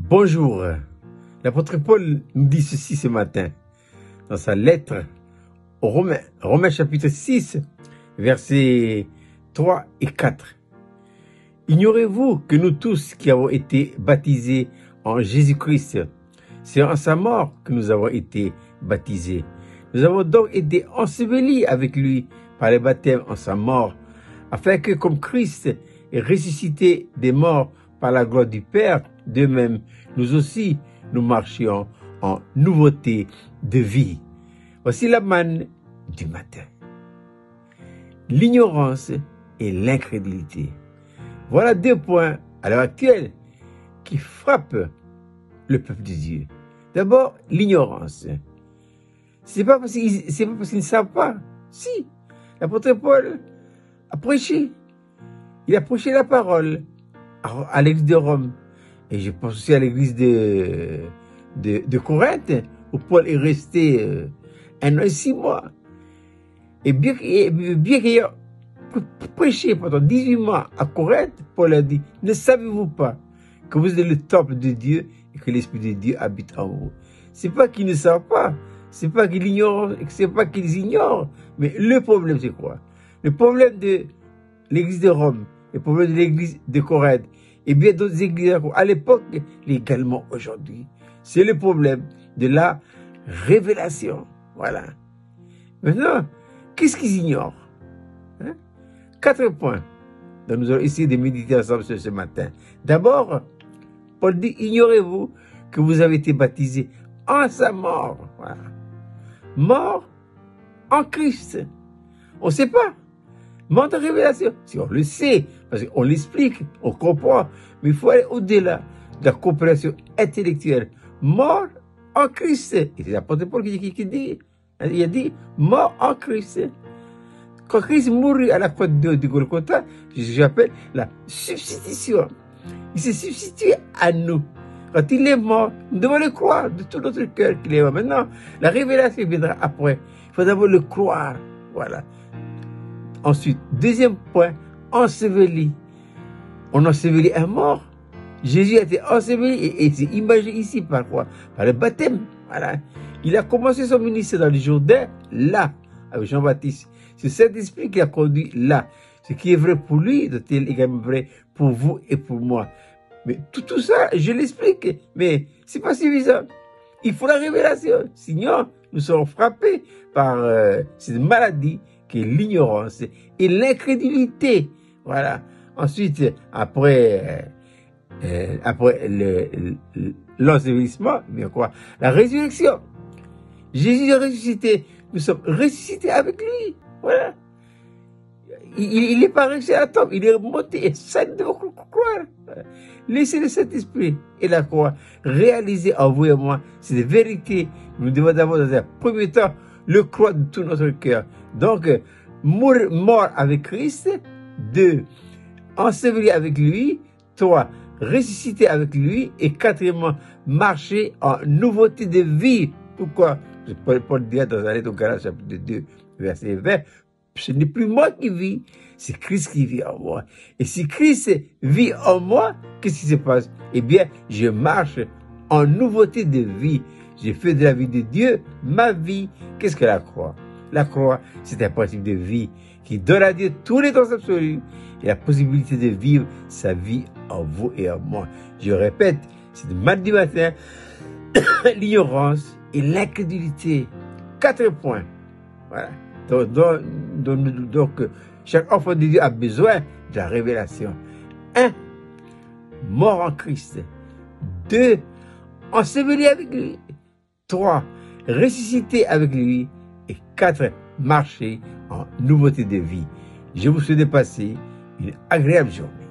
Bonjour. L'apôtre Paul nous dit ceci ce matin dans sa lettre aux Romains, Romains chapitre 6, versets 3 et 4. Ignorez-vous que nous tous qui avons été baptisés en Jésus-Christ, c'est en sa mort que nous avons été baptisés. Nous avons donc été ensevelis avec lui par le baptême en sa mort, afin que comme Christ est ressuscité des morts par la gloire du Père, de même, nous aussi, nous marchions en nouveauté de vie. Voici la manne du matin. L'ignorance et l'incrédulité. Voilà deux points à l'heure actuelle qui frappent le peuple de Dieu. D'abord, l'ignorance. C'est pas parce qu'ils ne savent pas. Si, l'apôtre Paul a prêché. Il a prêché la parole à l'église de Rome. Et je pense aussi à l'église de Corinthe, où Paul est resté 1 an et 6 mois. Et bien qu'il ait prêché pendant 18 mois à Corinthe, Paul a dit, ne savez-vous pas que vous êtes le temple de Dieu et que l'Esprit de Dieu habite en vous? C'est pas qu'ils ne savent pas, c'est pas qu'ils ignorent, c'est pas qu'ils ignorent, mais le problème c'est quoi? Le problème de l'église de Rome, le problème de l'église de Corinthe, et bien d'autres églises à l'époque, et également aujourd'hui, c'est le problème de la révélation. Voilà. Maintenant, qu'est-ce qu'ils ignorent? 4 points dont nous allons essayer de méditer ensemble ce matin. D'abord, Paul dit, ignorez-vous que vous avez été baptisés en sa mort. Voilà. Mort en Christ. On ne sait pas. Mort de révélation. Si on le sait, parce qu'on l'explique, on comprend, mais il faut aller au-delà de la compréhension intellectuelle. Mort en Christ. Et c'est l'apôtre Paul qui dit, il a dit, mort en Christ. Quand Christ mourut à la croix de Golgotha, j'appelle la substitution. Il s'est substitué à nous. Quand il est mort, nous devons le croire de tout notre cœur qu'il est mort. Maintenant, la révélation viendra après. Il faut d'abord le croire. Voilà. Ensuite, deuxième point, enseveli. On ensevelit un mort. Jésus a été enseveli et c'est imagé ici par quoi? Par le baptême. Voilà. Il a commencé son ministère dans le Jourdain, là, avec Jean-Baptiste. C'est Saint-Esprit qui a conduit là. Ce qui est vrai pour lui, doit être également vrai pour vous et pour moi. Mais tout ça, je l'explique, mais c'est pas suffisant. Il faut la révélation. Sinon, nous serons frappés par cette maladie qui est l'ignorance et l'incrédulité. Voilà. Ensuite, après l'ensevelissement, bien quoi, la résurrection. Jésus est ressuscité. Nous sommes ressuscités avec lui. Voilà. Il n'est pas resté à la tombe, il est remonté et ça nous devons croire. Laissez le Saint-Esprit et la croix réaliser en vous et moi cette vérité. Nous devons d'abord, dans un premier temps, le croire de tout notre cœur. Donc, mort avec Christ. 2, enseveli avec lui. 3, ressuscité avec lui. Et 4, marcher en nouveauté de vie. Pourquoi? Paul dit dans la lettre aux Galates, chapitre 2, verset 20, ce n'est plus moi qui vis, c'est Christ qui vit en moi. Et si Christ vit en moi, qu'est-ce qui se passe? Eh bien, je marche en nouveauté de vie. Je fais de la vie de Dieu ma vie. Qu'est-ce que la croix? La croix, c'est un principe de vie qui donne à Dieu tous les temps absolus et la possibilité de vivre sa vie en vous et en moi. Je répète, c'est de mardi matin, l'ignorance et l'incrédulité. 4 points. Voilà. Donc, chaque enfant de Dieu a besoin de la révélation. 1, mort en Christ. 2, enseveli avec lui. 3, ressuscité avec lui. Et 4, marcher en nouveauté de vie. Je vous souhaite de passer une agréable journée.